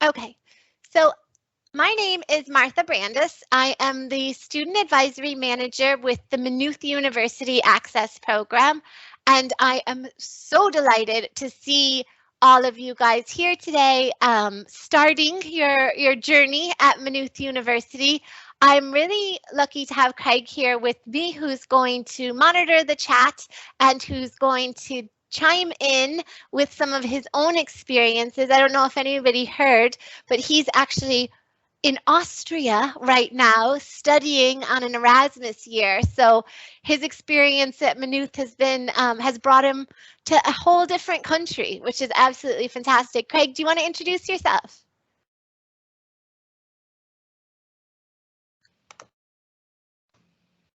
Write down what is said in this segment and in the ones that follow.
Okay, so my name is Martha Brandis. I am the Student Advisory Manager with the Maynooth University Access Program, and I am so delighted to see all of you guys here today, starting your journey at Maynooth University. I'm really lucky to have Craig here with me, who's going to monitor the chat and who's going to chime in with some of his own experiences. I don't know if anybody heard, but he's actually in Austria right now studying on an Erasmus year. So his experience at Maynooth has brought him to a whole different country, which is absolutely fantastic. Craig, do you want to introduce yourself?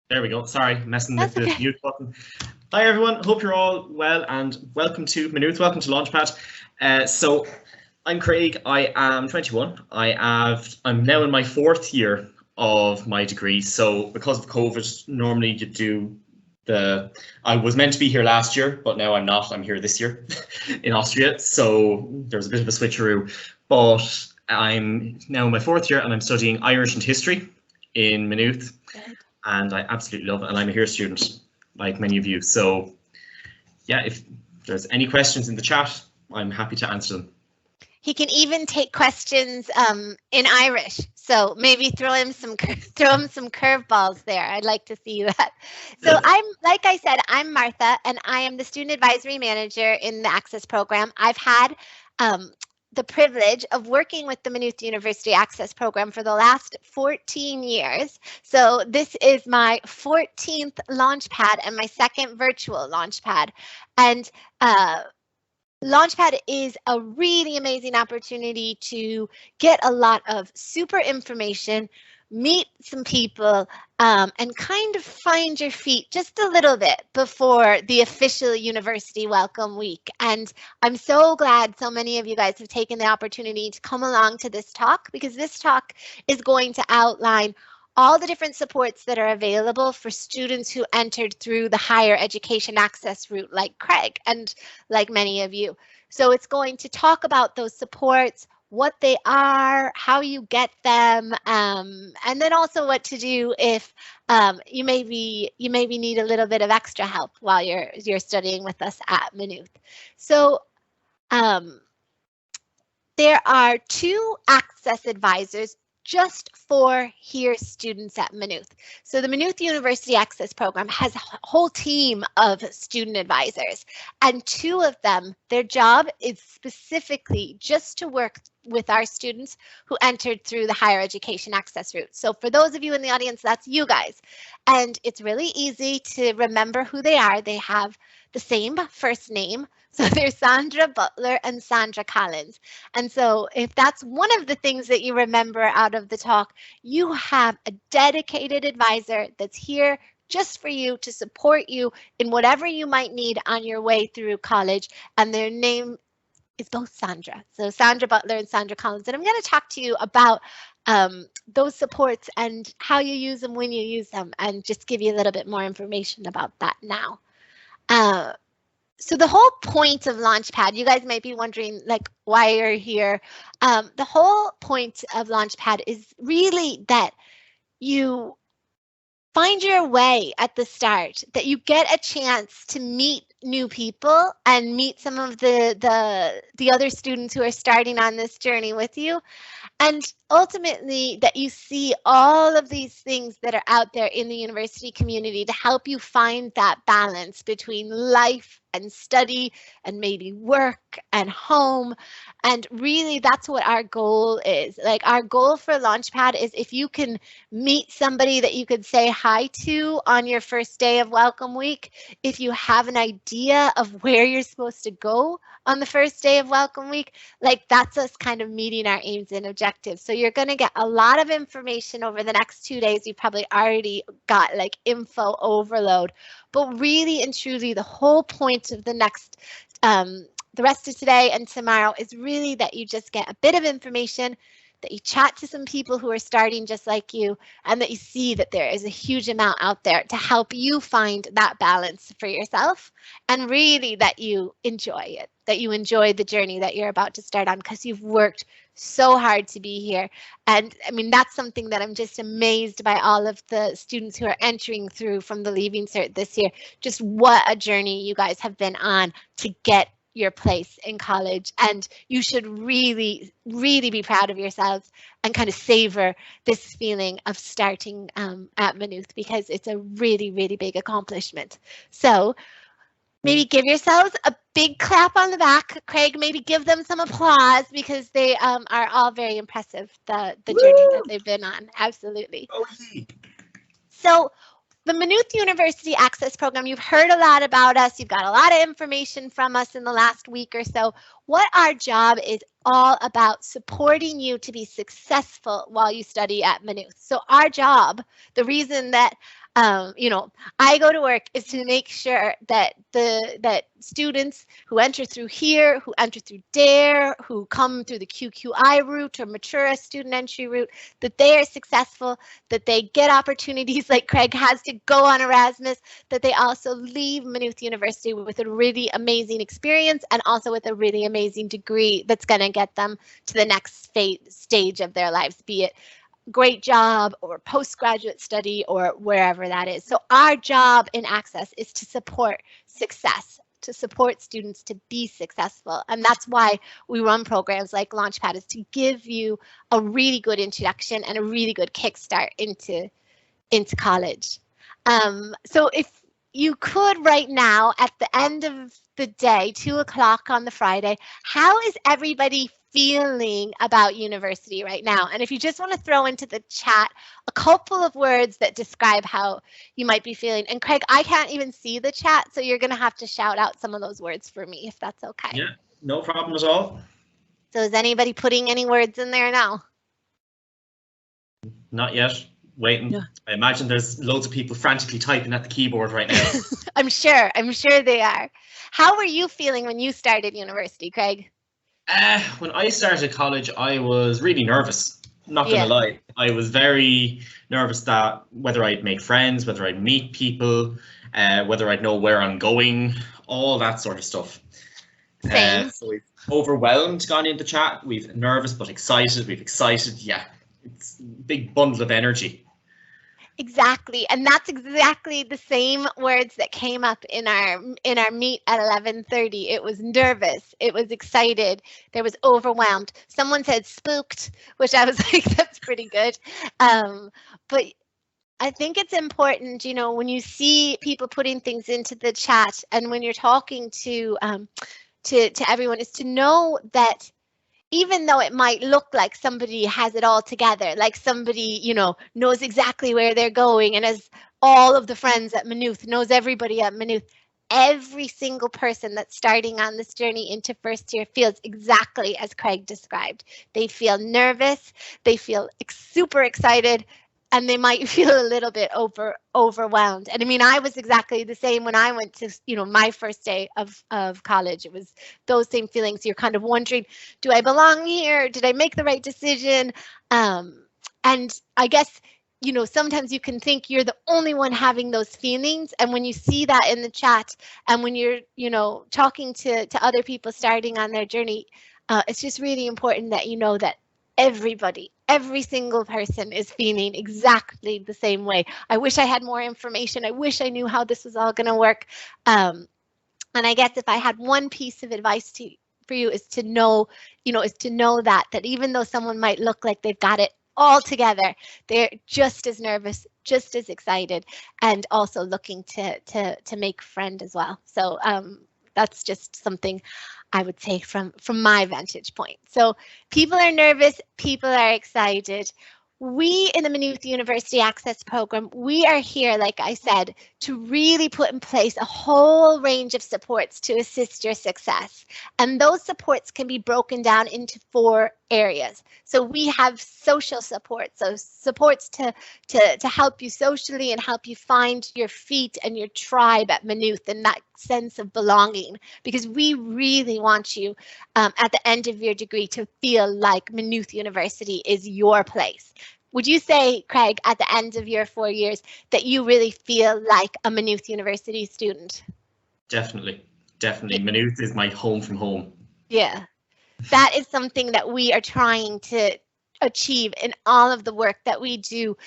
There we go. Sorry, messing with the mute button. Hi everyone, hope you're all well and welcome to Maynooth, welcome to Launchpad. So I'm Craig, I am 21. I'm now in my 4th year of my degree. So because of COVID, normally you do I was meant to be here last year, but now I'm not. I'm here this year in Austria. So there's a bit of a switcheroo, but I'm now in my 4th year and I'm studying Irish and history in Maynooth. Good. And I absolutely love it. And I'm a HERE student, like many of you. So yeah, if there's any questions in the chat, I'm happy to answer them. He can even take questions in Irish, so maybe throw him some curveballs there. I'd like to see that. So like I said, I'm Martha, and I am the Student Advisory Manager in the Access Program. I've had the privilege of working with the Maynooth University Access Program for the last 14 years. So this is my 14th Launchpad and my 2nd virtual Launchpad. And Launchpad is a really amazing opportunity to get a lot of super information, meet some people, and kind of find your feet just a little bit before the official university welcome week. And I'm so glad so many of you guys have taken the opportunity to come along to this talk, because this talk is going to outline all the different supports that are available for students who entered through the higher education access route, like Craig and like many of you. So it's going to talk about those supports, what they are, how you get them, and then also what to do if you maybe need a little bit of extra help while you're studying with us at Maynooth. So there are 2 access advisors just for HERE students at Maynooth. So the Maynooth University Access Program has a whole team of student advisors, and 2 of them, their job is specifically just to work with our students who entered through the higher education access route. So for those of you in the audience, that's you guys. And it's really easy to remember who they are. They have the same first name. So there's Sandra Butler and Sandra Collins. And so if that's one of the things that you remember out of the talk, you have a dedicated advisor that's here just for you to support you in whatever you might need on your way through college. And their name is both Sandra. So Sandra Butler and Sandra Collins. And I'm going to talk to you about those supports and how you use them when you use them, and just give you a little bit more information about that now. So the whole point of Launchpad, you guys might be wondering, like, why you're here. The whole point of Launchpad is really that you find your way at the start, that you get a chance to meet new people and meet some of the other students who are starting on this journey with you. And ultimately, that you see all of these things that are out there in the university community to help you find that balance between life and study and maybe work and home. And really, that's what our goal is. Like, our goal for Launchpad is if you can meet somebody that you could say hi to on your first day of welcome week, if you have an idea of where you're supposed to go on the first day of welcome week, like, that's us kind of meeting our aims and objectives. So you're going to get a lot of information over the next 2 days. You probably already got like info overload, but really and truly the whole point of the rest of today and tomorrow is really that you just get a bit of information, that you chat to some people who are starting just like you, and that you see that there is a huge amount out there to help you find that balance for yourself, and really that you enjoy it, that you enjoy the journey that you're about to start on, because you've worked so hard to be here. And I mean, that's something that I'm just amazed by all of the students who are entering through from the Leaving Cert this year. Just what a journey you guys have been on to get your place in college, and you should really, really be proud of yourselves and kind of savor this feeling of starting at Maynooth, because it's a really, really big accomplishment. So maybe give yourselves a big clap on the back. Craig, maybe give them some applause, because they are all very impressive, the journey that they've been on. Absolutely. Okay. So the Maynooth University Access Program, you've heard a lot about us. You've got a lot of information from us in the last week or so. What our job is all about supporting you to be successful while you study at Maynooth. So our job, the reason that I go to work, is to make sure that that students who enter through here, who enter through DARE, who come through the QQI route or Matura student entry route, that they are successful, that they get opportunities like Craig has to go on Erasmus, that they also leave Maynooth University with a really amazing experience and also with a really amazing degree that's going to get them to the next stage of their lives, be it great job or postgraduate study or wherever that is. So our job in Access is to support success, to support students to be successful. And that's why we run programs like Launchpad, is to give you a really good introduction and a really good kickstart into college. So if you could right now, at the end of the day, 2 o'clock on the Friday, how is everybody feeling about university right now? And if you just want to throw into the chat a couple of words that describe how you might be feeling. And Craig, I can't even see the chat, so you're going to have to shout out some of those words for me, if that's okay. Yeah, no problem at all. So is anybody putting any words in there now? Not yet. Waiting. Yeah. I imagine there's loads of people frantically typing at the keyboard right now. I'm sure they are. How were you feeling when you started university, Craig? When I started college, I was really nervous. Not gonna lie. I was very nervous that whether I'd make friends, whether I'd meet people, whether I'd know where I'm going, all that sort of stuff. Same. So we've overwhelmed gone into chat. We've nervous but excited. We've excited. Yeah, it's a big bundle of energy. Exactly, and that's exactly the same words that came up in our meet at 11:30. It was nervous, it was excited, there was overwhelmed. Someone said spooked, which I was like, that's pretty good. But I think it's important, when you see people putting things into the chat and when you're talking to everyone, is to know that even though it might look like somebody has it all together, like somebody, knows exactly where they're going and has all of the friends at Maynooth, knows everybody at Maynooth, every single person that's starting on this journey into first year feels exactly as Craig described. They feel nervous, they feel super excited, and they might feel a little bit overwhelmed. And I mean, I was exactly the same when I went to, my first day of college. It was those same feelings. You're kind of wondering, do I belong here? Did I make the right decision? And I guess, sometimes you can think you're the only one having those feelings. And when you see that in the chat and when you're, talking to other people starting on their journey, it's just really important that you know that everybody, every single person is feeling exactly the same way. I wish I had more information. I wish I knew how this was all going to work. And I guess if I had one piece of advice for you is to know, that even though someone might look like they've got it all together, they're just as nervous, just as excited, and also looking to make friend as well. So that's just something I would say from my vantage point. So people are nervous, people are excited. We in the Maynooth University Access Program, we are here, like I said, to really put in place a whole range of supports to assist your success. And those supports can be broken down into 4 areas. So we have social support, so supports to help you socially and help you find your feet and your tribe at Maynooth and that sense of belonging, because we really want you at the end of your degree to feel like Maynooth University is your place. Would you say, Craig, at the end of your 4 years that you really feel like a Maynooth University student? Definitely. Definitely. Maynooth is my home from home. Yeah, that is something that we are trying to achieve in all of the work that we do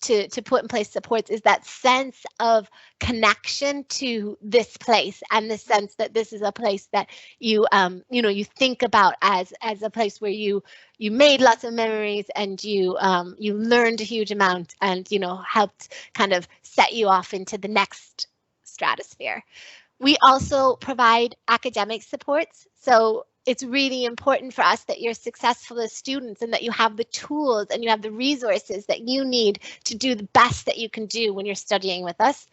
to put in place supports, is that sense of connection to this place, and the sense that this is a place that you you think about as a place where you made lots of memories, and you learned a huge amount, and helped kind of set you off into the next stratosphere. We also provide academic supports. So it's really important for us that you're successful as students, and that you have the tools and you have the resources that you need to do the best that you can do when you're studying with us.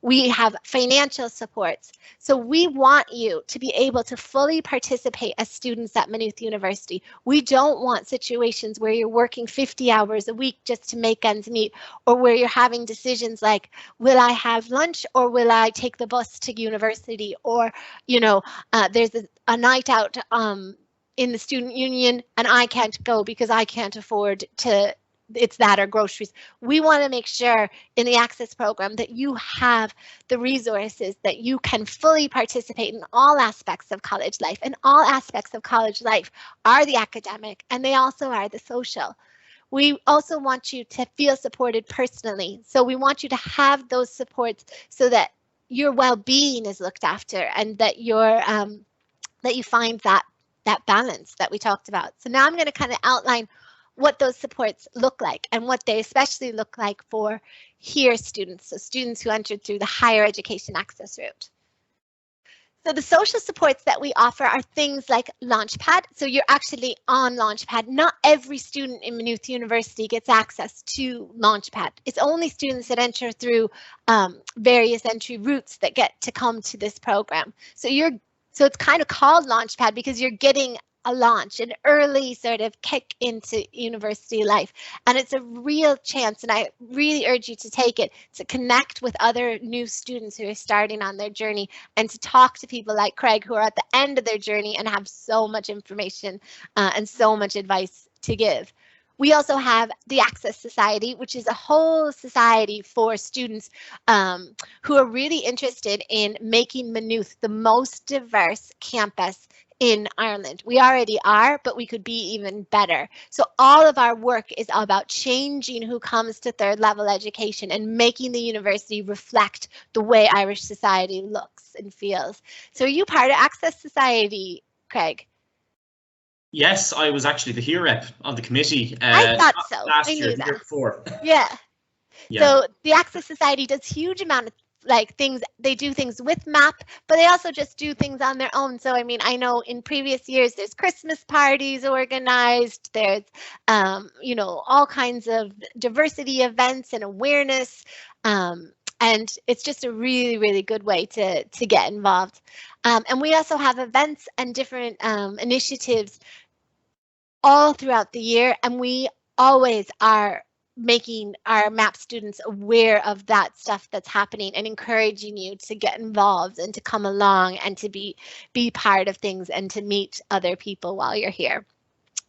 We have financial supports. So we want you to be able to fully participate as students at Maynooth University. We don't want situations where you're working 50 hours a week just to make ends meet, or where you're having decisions like, will I have lunch or will I take the bus to university? Or, there's a night out in the student union and I can't go because I can't afford to, it's that or groceries. We want to make sure in the Access program that you have the resources, that you can fully participate in all aspects of college life. And all aspects of college life are the academic, and they also are the social. We also want you to feel supported personally. So we want you to have those supports so that your well-being is looked after, and that that you find that balance that we talked about. So now I'm going to kind of outline what those supports look like, and what they especially look like for HERE students, so students who entered through the higher education access route. So the social supports that we offer are things like Launchpad. So you're actually on Launchpad. Not every student in Maynooth University gets access to Launchpad. It's only students that enter through various entry routes that get to come to this program. So it's kind of called Launchpad because you're getting a launch, an early sort of kick into university life. And it's a real chance, and I really urge you to take it, to connect with other new students who are starting on their journey, and to talk to people like Craig who are at the end of their journey and have so much information and so much advice to give. We also have the Access Society, which is a whole society for students who are really interested in making Maynooth the most diverse campus in Ireland. We already are, but we could be even better. So all of our work is about changing who comes to third level education and making the university reflect the way Irish society looks and feels. So are you part of Access Society, Craig? Yes, I was actually the HERE rep on the committee. I thought so. Last year, the year before. Yeah. So the Access Society does huge amount of things. They do things with MAP, but they also just do things on their own. So I mean, I know in previous years there's Christmas parties organized, there's all kinds of diversity events and awareness, and it's just a really, really good way to get involved. And we also have events and different initiatives all throughout the year, and we always are making our MAP students aware of that stuff that's happening, and encouraging you to get involved and to come along and to be part of things and to meet other people while you're here.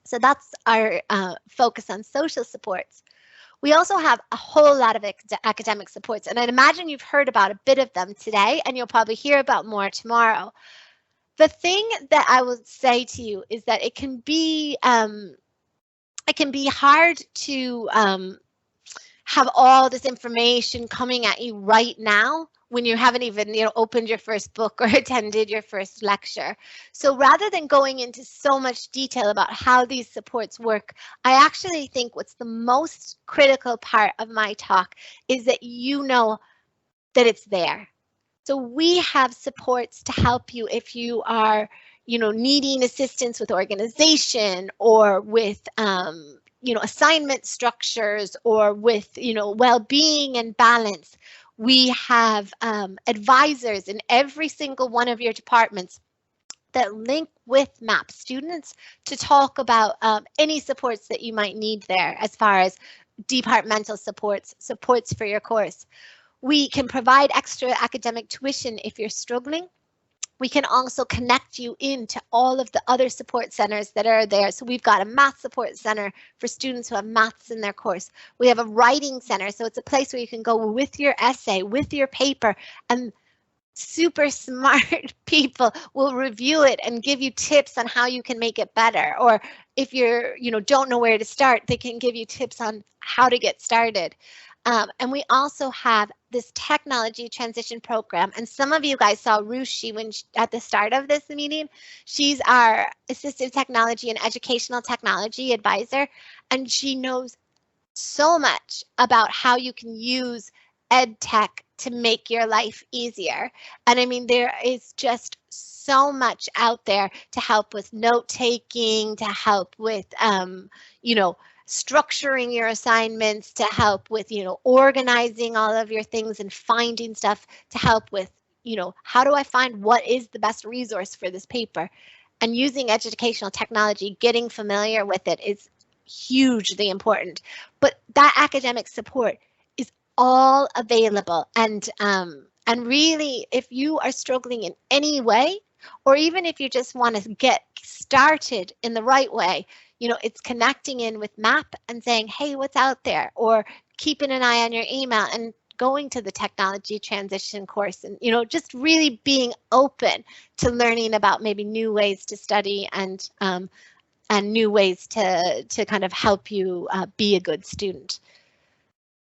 So that's our focus on social supports. We also have a whole lot of academic supports, and I'd imagine you've heard about a bit of them today, and you'll probably hear about more tomorrow. The thing that I will say to you is that it can be hard to have all this information coming at you right now when you haven't even opened your first book or attended your first lecture. So rather than going into so much detail about how these supports work, I actually think what's the most critical part of my talk is that you know that it's there. So we have supports to help you if you are needing assistance with organization, or with assignment structures, or with well-being and balance. We have advisors in every single one of your departments that link with MAP students to talk about any supports that you might need there, as far as departmental supports for your course. We can provide extra academic tuition if you're struggling. We can also connect you into all of the other support centers that are there. So we've got a math support center for students who have maths in their course. We have a writing center, so it's a place where you can go with your essay, with your paper, and super smart people will review it and give you tips on how you can make it better. Or if you're, don't know where to start, they can give you tips on how to get started. And we also have this technology transition program. And some of you guys saw Ruchi at the start of this meeting. She's our assistive technology and educational technology advisor, and she knows so much about how you can use ed tech to make your life easier. And I mean, there is just so much out there to help with note taking, to help with, structuring your assignments, to help with, organizing all of your things and finding stuff, to help with, how do I find what is the best resource for this paper? And using educational technology, getting familiar with it is hugely important. But that academic support is all available. And really, if you are struggling in any way, or even if you just want to get started in the right way, it's connecting in with MAP and saying, hey, what's out there? Or keeping an eye on your email and going to the technology transition course, and just really being open to learning about maybe new ways to study and new ways to kind of help you be a good student.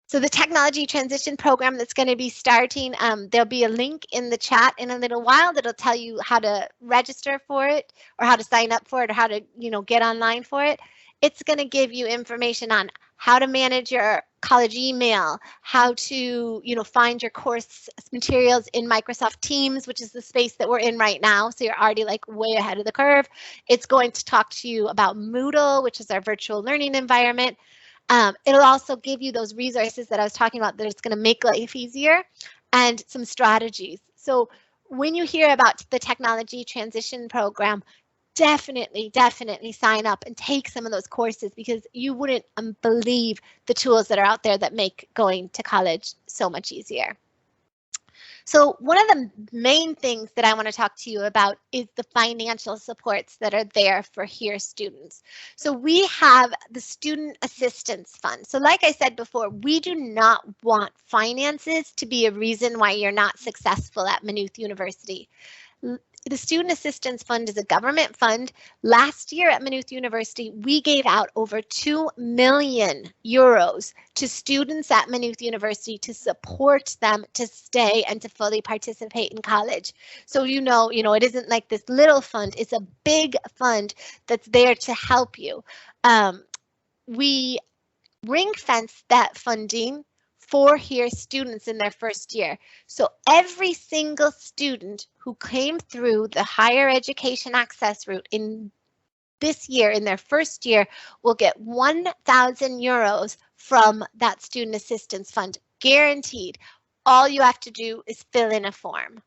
So the technology transition program that's going to be starting, there'll be a link in the chat in a little while that'll tell you how to register for it, or how to sign up for it, or how to, get online for it. It's going to give you information on how to manage your college email, how to, find your course materials in Microsoft Teams, which is the space that we're in right now. So you're already like way ahead of the curve. It's going to talk to you about Moodle, which is our virtual learning environment. It'll also give you those resources that I was talking about that it's going to make life easier, and some strategies. So when you hear about the technology transition program, definitely sign up and take some of those courses, because you wouldn't believe the tools that are out there that make going to college so much easier. So one of the main things that I want to talk to you about is the financial supports that are there for HERE students. So we have the Student Assistance Fund. So like I said before, we do not want finances to be a reason why you're not successful at Maynooth University. The Student Assistance Fund is a government fund. Last year at Maynooth University, we gave out over 2 million euros to students at Maynooth University to support them to stay and to fully participate in college. So it isn't like this little fund, it's a big fund that's there to help you. We ring-fence that funding for HERE students in their first year. So every single student who came through the higher education access route in this year, in their first year, will get 1,000 euros from that student assistance fund, guaranteed. All you have to do is fill in a form,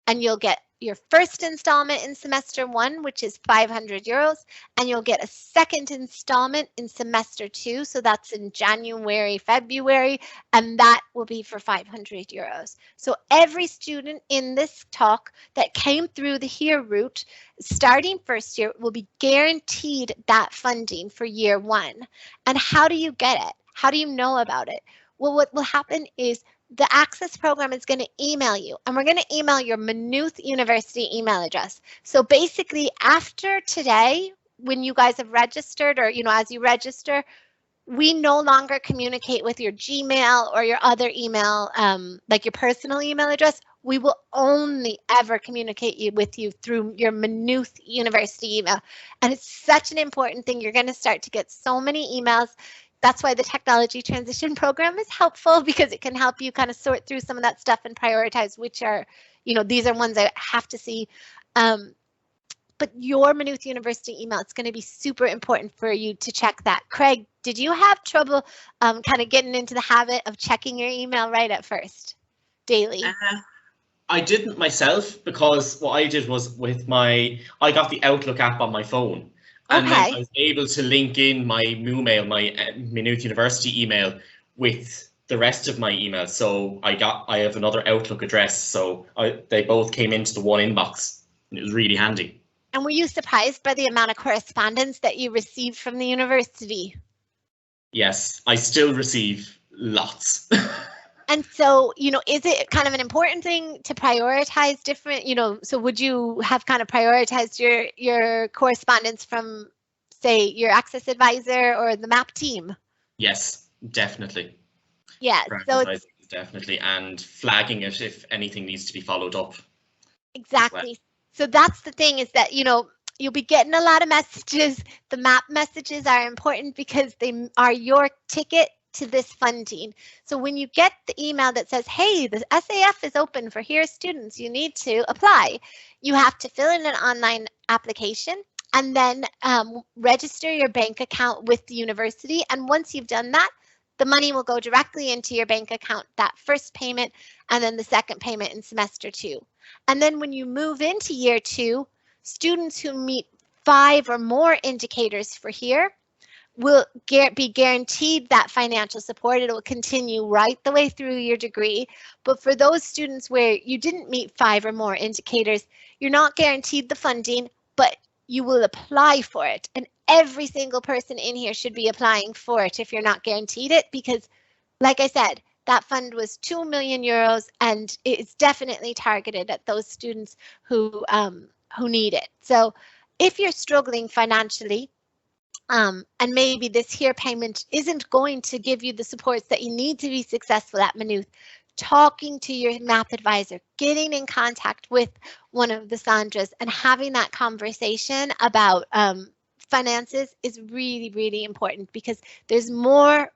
and you'll get your first installment in semester 1, which is 500 euros, and you'll get a second installment in semester 2. So that's in January, February, and that will be for 500 euros. So every student in this talk that came through the HERE route, starting first year, will be guaranteed that funding for year 1. And how do you get it? How do you know about it? Well, what will happen is the Access program is going to email you, and we're going to email your Maynooth University email address. So basically, after today, when you guys have registered, or as you register, we no longer communicate with your Gmail or your other email, like your personal email address. We will only ever communicate with you through your Maynooth University email. And it's such an important thing. You're going to start to get so many emails. That's why the technology transition program is helpful, because it can help you kind of sort through some of that stuff and prioritize which are, these are ones I have to see. But your Maynooth University email, it's going to be super important for you to check that. Craig, did you have trouble kind of getting into the habit of checking your email right at first, daily? I didn't myself, because what I did was I got the Outlook app on my phone. And then I was able to link in my Moomail, my Maynooth University email, with the rest of my emails. So I have another Outlook address, so they both came into the one inbox, and it was really handy. And were you surprised by the amount of correspondence that you received from the university? Yes, I still receive lots. And so, is it kind of an important thing to prioritize different, so would you have kind of prioritized your correspondence from, say, your access advisor or the MAP team? Yes, definitely. Yeah, so it's definitely, and flagging it if anything needs to be followed up. Exactly. Well. So that's the thing, is that, you'll be getting a lot of messages. The MAP messages are important because they are your ticket to this funding. So when you get the email that says, hey, the SAF is open for here students, you need to apply, you have to fill in an online application and then register your bank account with the university. And once you've done that, the money will go directly into your bank account, that first payment, and then the second payment in semester 2. And then when you move into year 2, students who meet 5 or more indicators for here will be guaranteed that financial support. It will continue right the way through your degree. But for those students where you didn't meet 5 or more indicators, you're not guaranteed the funding, but you will apply for it. And every single person in here should be applying for it if you're not guaranteed it, because like I said, that fund was €2 million, and it's definitely targeted at those students who need it. So if you're struggling financially, and maybe this here payment isn't going to give you the supports that you need to be successful at Maynooth, talking to your MAP advisor, getting in contact with one of the Sandras and having that conversation about finances is really, really important, because there's more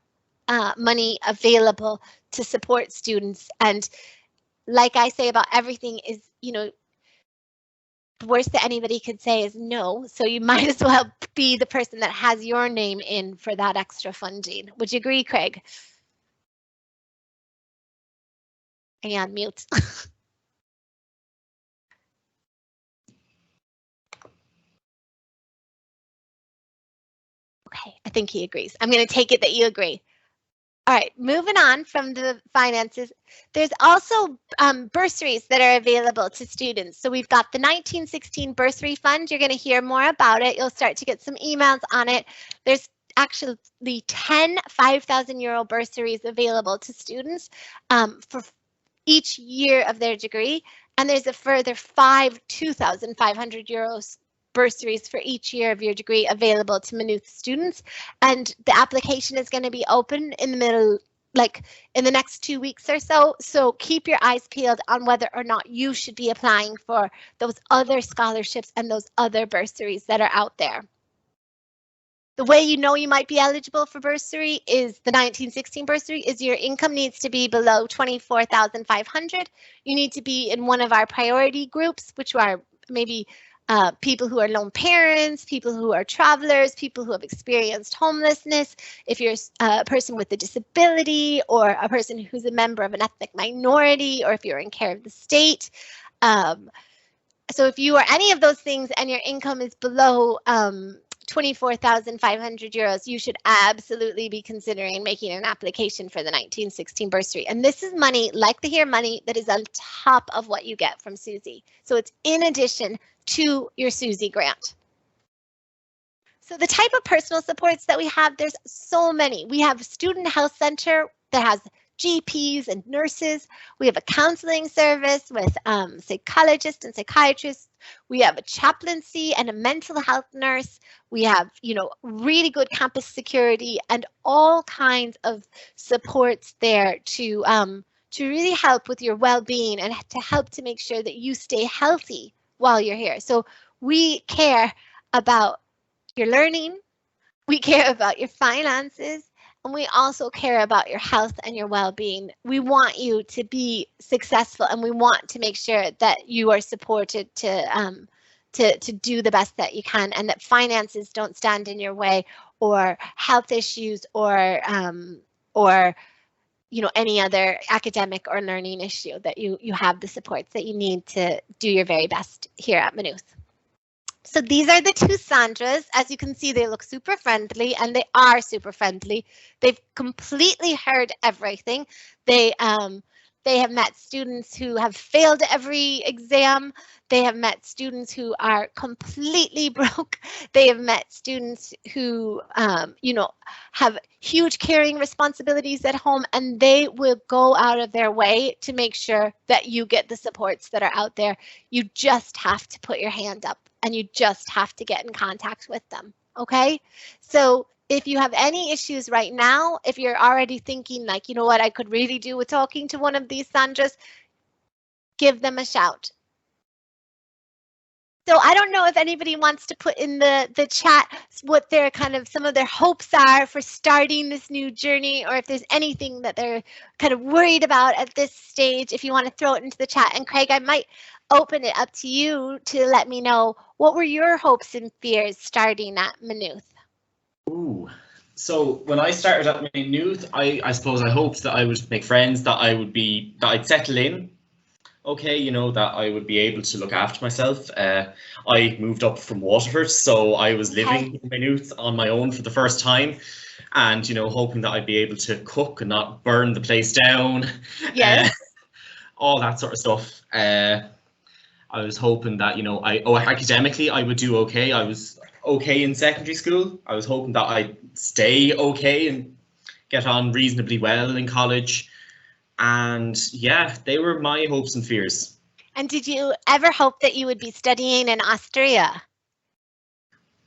money available to support students. And like I say about everything is, the worst that anybody could say is no. So you might as well be the person that has your name in for that extra funding. Would you agree, Craig? Are you on mute? Okay, I think he agrees. I'm going to take it that you agree. All right, moving on from the finances, there's also bursaries that are available to students. So we've got the 1916 Bursary Fund. You're going to hear more about it. You'll start to get some emails on it. There's actually 10 €5,000 bursaries available to students for each year of their degree. And there's a further 5 €2,500 bursaries for each year of your degree available to Maynooth students. And the application is going to be open in the middle, like in the next 2 weeks or so. So keep your eyes peeled on whether or not you should be applying for those other scholarships and those other bursaries that are out there. The way you know you might be eligible for bursary is the 1916 bursary is your income needs to be below 24,500. You need to be in one of our priority groups, which are maybe people who are lone parents, people who are travelers, people who have experienced homelessness, if you're a person with a disability, or a person who's a member of an ethnic minority, or if you're in care of the state. So if you are any of those things and your income is below 24,500 euros, you should absolutely be considering making an application for the 1916 bursary. And this is money, like the HERE money, that is on top of what you get from SUSI. So it's in addition to your SUSI grant. So the type of personal supports that we have, there's so many. We have a student health center that has GPs and nurses. We have a counseling service with psychologists and psychiatrists. We have a chaplaincy and a mental health nurse. We have, really good campus security and all kinds of supports there to really help with your well-being and to help to make sure that you stay healthy while you're here. So we care about your learning, we care about your finances, and we also care about your health and your well-being. We want you to be successful, and we want to make sure that you are supported to do the best that you can, and that finances don't stand in your way, or health issues, or any other academic or learning issue, that you have the supports that you need to do your very best here at Maynooth. So these are the two Sandras. As you can see, they look super friendly, and they are super friendly. They've completely heard everything. They They have met students who have failed every exam. They have met students who are completely broke. They have met students who, you know, have huge caring responsibilities at home, and they will go out of their way to make sure that you get the supports that are out there. You just have to put your hand up and you just have to get in contact with them. Okay, so if you have any issues right now, if you're already thinking like, you know what, I could really do with talking to one of these Sandras, give them a shout. So I don't know if anybody wants to put in the chat what their kind of some of their hopes are for starting this new journey, or if there's anything that they're kind of worried about at this stage, if you want to throw it into the chat. And Craig, I might open it up to you to let me know, what were your hopes and fears starting at Maynooth? Ooh. So when I started at Maynooth, I suppose I hoped that I would make friends, that I'd settle in. Okay, you know, that I would be able to look after myself. I moved up from Waterford, so I was living in Maynooth on my own for the first time, and, you know, hoping that I'd be able to cook and not burn the place down. Yes. All that sort of stuff. I was hoping that, you know, academically I would do okay. I was okay in secondary school. I was hoping that I'd stay okay and get on reasonably well in college. And yeah, they were my hopes and fears. And did you ever hope that you would be studying in Austria?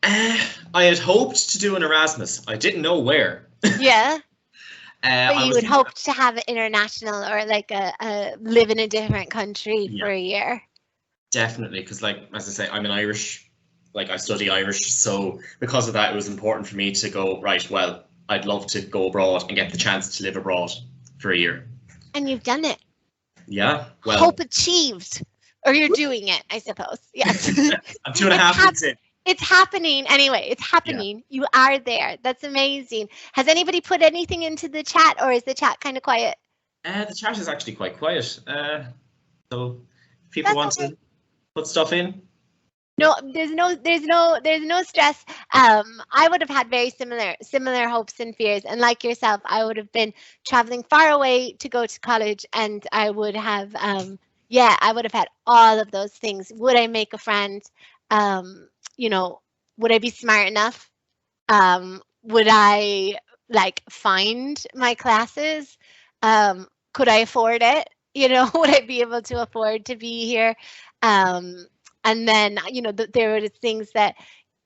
I had hoped to do an Erasmus. I didn't know where. Yeah. But you would hope to have an international, or like live in a different country for a year. Definitely, because, like, as I say, I'm an Irish, like, I study Irish, so because of that it was important for me to go, right, well, I'd love to go abroad and get the chance to live abroad for a year. And you've done it. Yeah, well. Hope achieved. Or you're doing it, I suppose. Yes. I'm 2.5 weeks in. It's happening anyway. It's happening. Yeah. You are there. That's amazing. Has anybody put anything into the chat, or is the chat kind of quiet? The chat is actually quite quiet. So if people want to put stuff in. No, there's no stress. I would have had very similar hopes and fears, and like yourself, I would have been traveling far away to go to college, and I would have I would have had all of those things. Would I make a friend? You know, would I be smart enough? Would I like find my classes? Could I afford it? You know, would I be able to afford to be here? And then, you know, there were things that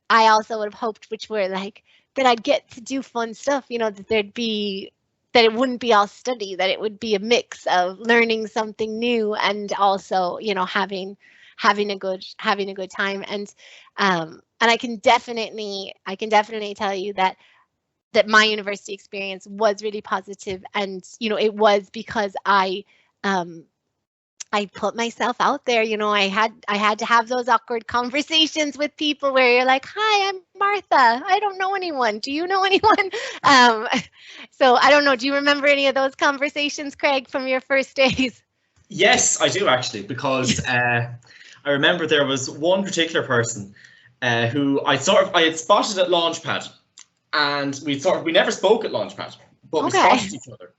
I also would have hoped, which were like that I'd get to do fun stuff, you know, that it wouldn't be all study, that it would be a mix of learning something new and also, you know, having a good time. And I can definitely tell you that my university experience was really positive, and, you know, it was because I put myself out there. You know, I had to have those awkward conversations with people where you're like, hi, I'm Martha. I don't know anyone. Do you know anyone? So I don't know. Do you remember any of those conversations, Craig, from your first days? Yes, I do actually, because I remember there was one particular person who I had spotted at Launchpad, and we never spoke at Launchpad, but we spotted each other.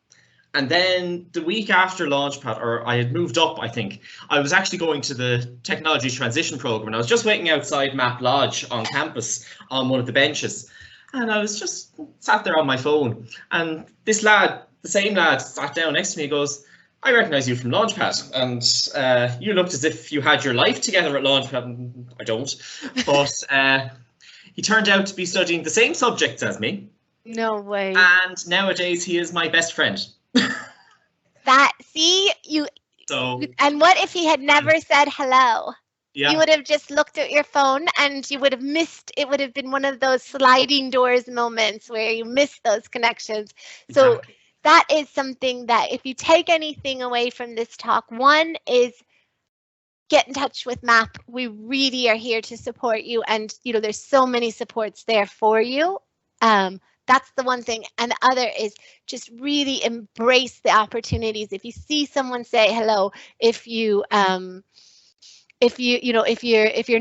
And then the week after Launchpad, or I had moved up, I think, I was actually going to the technology transition program, and I was just waiting outside Map Lodge on campus on one of the benches, and I was just sat there on my phone, and this lad, the same lad, sat down next to me. He goes, I recognise you from Launchpad, and you looked as if you had your life together at Launchpad. I don't, but he turned out to be studying the same subjects as me. No way. And nowadays he is my best friend. And what if he had never said hello? Yeah. You would have just looked at your phone and you would have missed. It would have been one of those sliding doors moments where you miss those connections. Exactly. So that is something that, if you take anything away from this talk, one is get in touch with MAP. We really are here to support you, and, you know, there's so many supports there for you. That's the one thing. And the other is just really embrace the opportunities. If you see someone, say hello. If you're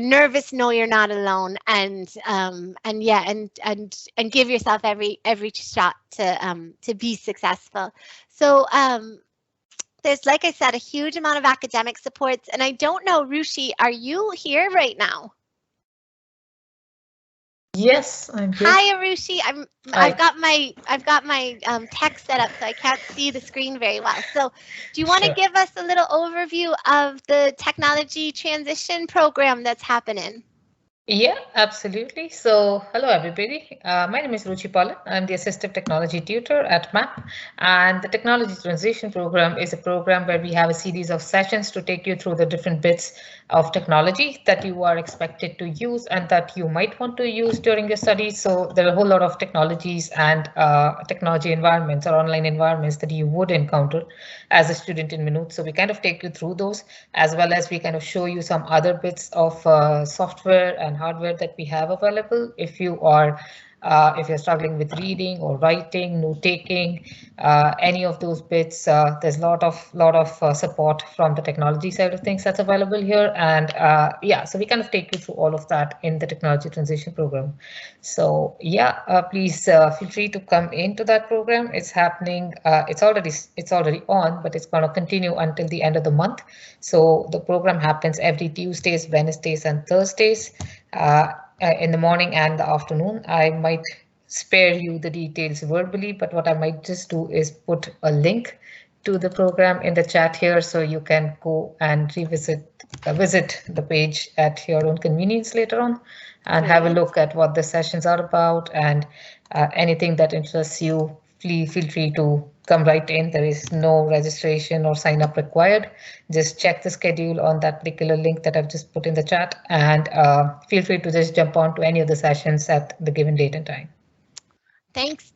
nervous, know you're not alone. And give yourself every shot to be successful. So there's, like I said, a huge amount of academic supports, and I don't know, Ruchi, are you here right now? Yes, I'm here. Hi, Ruchi. I've got my text set up, so I can't see the screen very well. So, do you want to give us a little overview of the technology transition program that's happening? Yeah, absolutely. So, hello everybody. My name is Ruchi Palan. I'm the Assistive Technology Tutor at MAP, and the Technology Transition Program is a program where we have a series of sessions to take you through the different bits of technology that you are expected to use and that you might want to use during your studies. So, there are a whole lot of technologies and technology environments or online environments that you would encounter as a student in Maynooth. So, we kind of take you through those, as well as we kind of show you some other bits of software and hardware that we have available if you're struggling with reading or writing, note taking, any of those bits. There's a lot of support from the technology side of things that's available here, and yeah, so we kind of take you through all of that in the technology transition program. So yeah, please feel free to come into that program. It's happening. It's already on, but it's going to continue until the end of the month. So the program happens every Tuesdays, Wednesdays, and Thursdays. In the morning and the afternoon. I might spare you the details verbally, but what I might just do is put a link to the program in the chat here so you can go and visit the page at your own convenience later on and have a look at what the sessions are about, and anything that interests you, please feel free to come right in. There is no registration or sign up required. Just check the schedule on that particular link that I've just put in the chat, and feel free to just jump on to any of the sessions at the given date and time. Thanks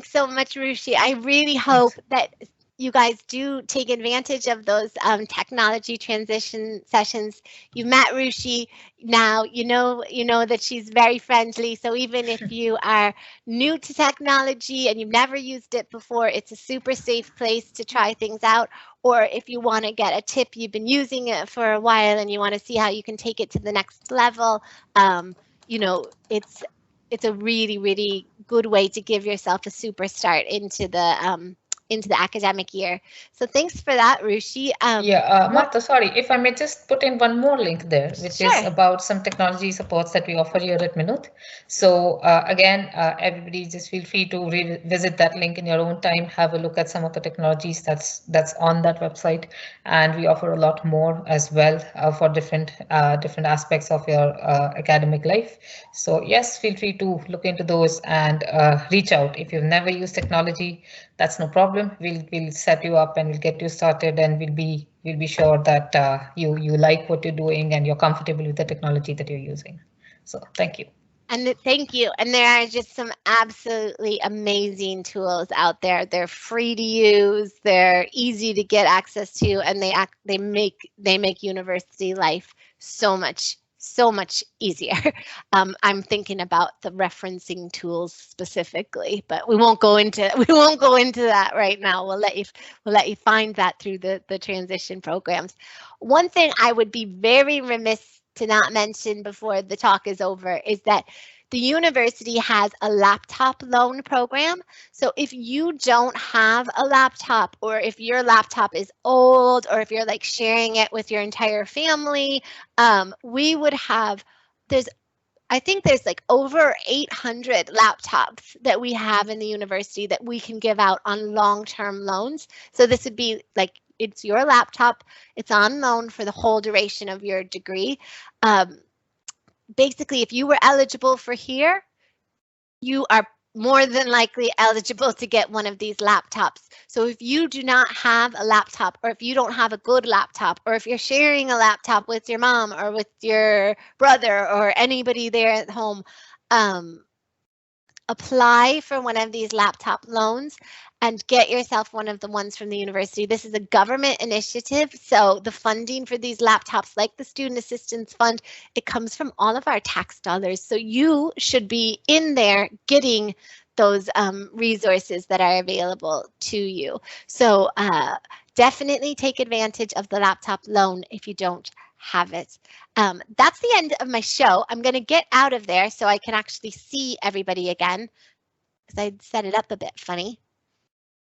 so much, Ruchi. I really hope that you guys do take advantage of those technology transition sessions. You've met Ruchi now, you know that she's very friendly. So even if you are new to technology and you've never used it before, it's a super safe place to try things out. Or if you want to get a tip, you've been using it for a while and you want to see how you can take it to the next level, it's a really, really good way to give yourself a super start into the academic year. So thanks for that, Ruchi. Martha, sorry, if I may just put in one more link there, which is about some technology supports that we offer here at Maynooth. So again, everybody just feel free to revisit that link in your own time, have a look at some of the technologies that's on that website, and we offer a lot more as well for different aspects of your academic life. So yes, feel free to look into those and reach out. If you've never used technology, that's no problem. We'll set you up and we'll get you started, and we'll be sure that you like what you're doing and you're comfortable with the technology that you're using. So thank you. And thank you. And there are just some absolutely amazing tools out there. They're free to use. They're easy to get access to, and they make university life so much easier. I'm thinking about the referencing tools specifically, but we won't go into that right now. We'll let you find that through the transition programs. One thing I would be very remiss to not mention before the talk is over is that the university has a laptop loan program. So if you don't have a laptop, or if your laptop is old, or if you're like sharing it with your entire family, we would have, I think there's like over 800 laptops that we have in the university that we can give out on long-term loans. So this would be like, it's your laptop, it's on loan for the whole duration of your degree. Basically, if you were eligible for here, you are more than likely eligible to get one of these laptops. So if you do not have a laptop, or if you don't have a good laptop, or if you're sharing a laptop with your mom or with your brother or anybody there at home, apply for one of these laptop loans and get yourself one of the ones from the university. This is a government initiative, so the funding for these laptops, like the Student Assistance Fund, it comes from all of our tax dollars. So you should be in there getting those resources that are available to you. So definitely take advantage of the laptop loan if you don't have it. That's the end of my show. I'm going to get out of there so I can actually see everybody again, because I set it up a bit funny.